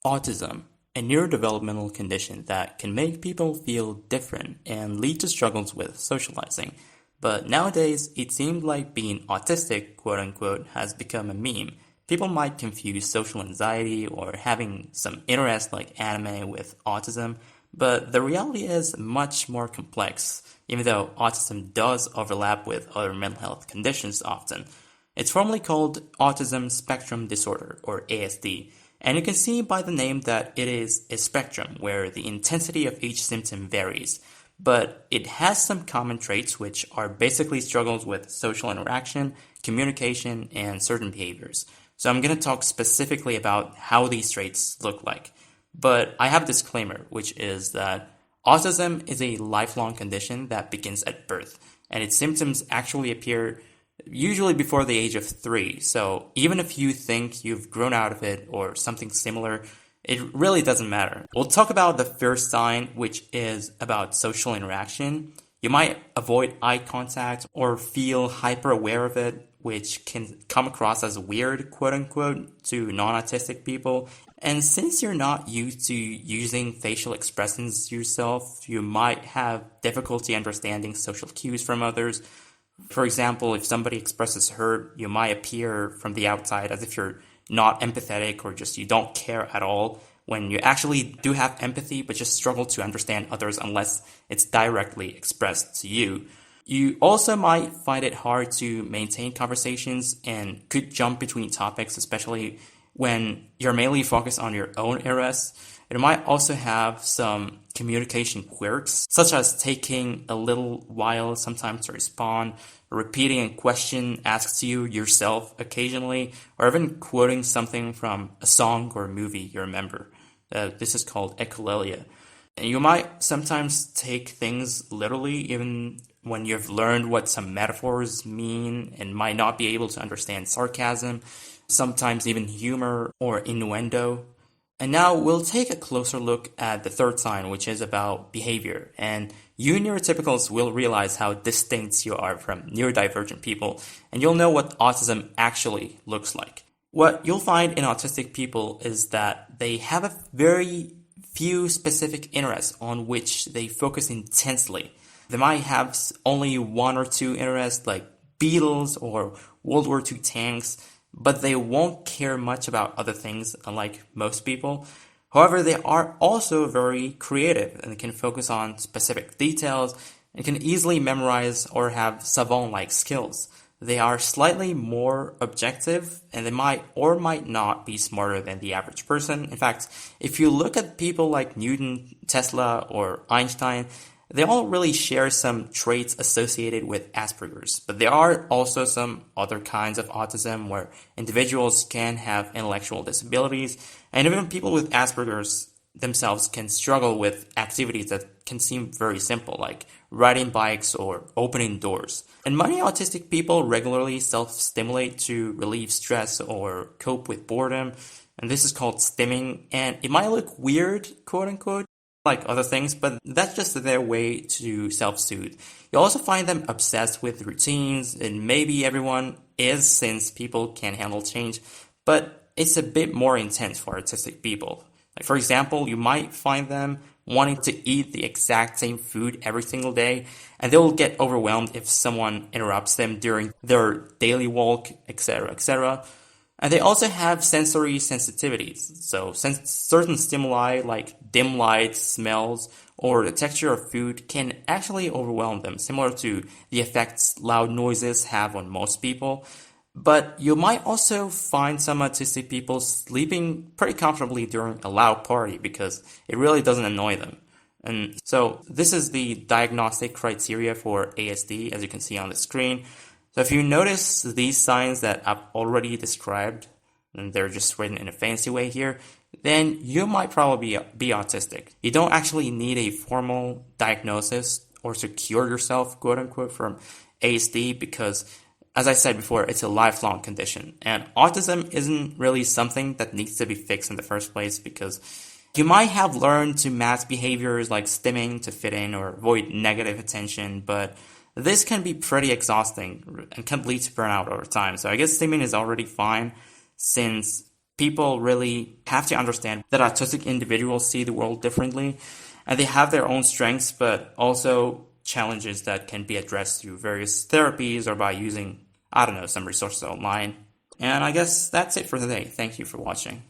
Autism, a neurodevelopmental condition that can make people feel different and lead to struggles with socializing. But nowadays, it seems like being autistic, quote unquote, has become a meme. People might confuse social anxiety or having some interest like anime with autism, but the reality is much more complex, even though autism does overlap with other mental health conditions often. It's formally called Autism Spectrum Disorder, or ASD, and you can see by the name that it is a spectrum where the intensity of each symptom varies. But it has some common traits which are basically struggles with social interaction, communication, and certain behaviors. So I'm going to talk specifically about how these traits look like. But I have a disclaimer, which is that autism is a lifelong condition that begins at birth, and its symptoms actually appear usually before the age of 3. So even if you think you've grown out of it or something similar, it really doesn't matter. We'll talk about the first sign, which is about social interaction. You might avoid eye contact or feel hyper aware of it, which can come across as weird, quote unquote, to non-autistic people. And since you're not used to using facial expressions yourself, you might have difficulty understanding social cues from others. For example, if somebody expresses hurt, you might appear from the outside as if you're not empathetic or just you don't care at all, when you actually do have empathy but just struggle to understand others unless it's directly expressed to you. You also might find it hard to maintain conversations and could jump between topics, especially when you're mainly focused on your own interests. It might also have some communication quirks, such as taking a little while sometimes to respond, repeating a question asked to you yourself occasionally, or even quoting something from a song or a movie you remember. This is called echolalia. And you might sometimes take things literally, even when you've learned what some metaphors mean, and might not be able to understand sarcasm, sometimes even humor or innuendo. And now we'll take a closer look at the third sign, which is about behavior. And you neurotypicals will realize how distinct you are from neurodivergent people, and you'll know what autism actually looks like. What you'll find in autistic people is that they have a very few specific interests on which they focus intensely. They might have only one or two interests like Beatles or World War II tanks, but they won't care much about other things, unlike most people. However, they are also very creative and can focus on specific details and can easily memorize or have savant-like skills. They are slightly more objective, and they might or might not be smarter than the average person. In fact, if you look at people like Newton, Tesla, or Einstein, they all really share some traits associated with Asperger's, but there are also some other kinds of autism where individuals can have intellectual disabilities, and even people with Asperger's themselves can struggle with activities that can seem very simple, like riding bikes or opening doors. And many autistic people regularly self-stimulate to relieve stress or cope with boredom, and this is called stimming, and it might look weird, quote unquote, like other things, but that's just their way to self-soothe. You also find them obsessed with routines, and maybe everyone is since people can't handle change, but it's a bit more intense for autistic people. Like for example, you might find them wanting to eat the exact same food every single day, and they'll get overwhelmed if someone interrupts them during their daily walk, etc., etc. And they also have sensory sensitivities, so certain stimuli like dim lights, smells, or the texture of food can actually overwhelm them, similar to the effects loud noises have on most people. But you might also find some autistic people sleeping pretty comfortably during a loud party because it really doesn't annoy them. And so this is the diagnostic criteria for ASD, as you can see on the screen. So if you notice these signs that I've already described, and they're just written in a fancy way here, then you might probably be autistic. You don't actually need a formal diagnosis or to cure yourself, quote unquote, from ASD because, as I said before, it's a lifelong condition. And autism isn't really something that needs to be fixed in the first place because you might have learned to mask behaviors like stimming to fit in or avoid negative attention, but this can be pretty exhausting and can lead to burnout over time. So I guess stimming is already fine since people really have to understand that autistic individuals see the world differently, and they have their own strengths, but also challenges that can be addressed through various therapies or by using, I don't know, some resources online. And I guess that's it for today. Thank you for watching.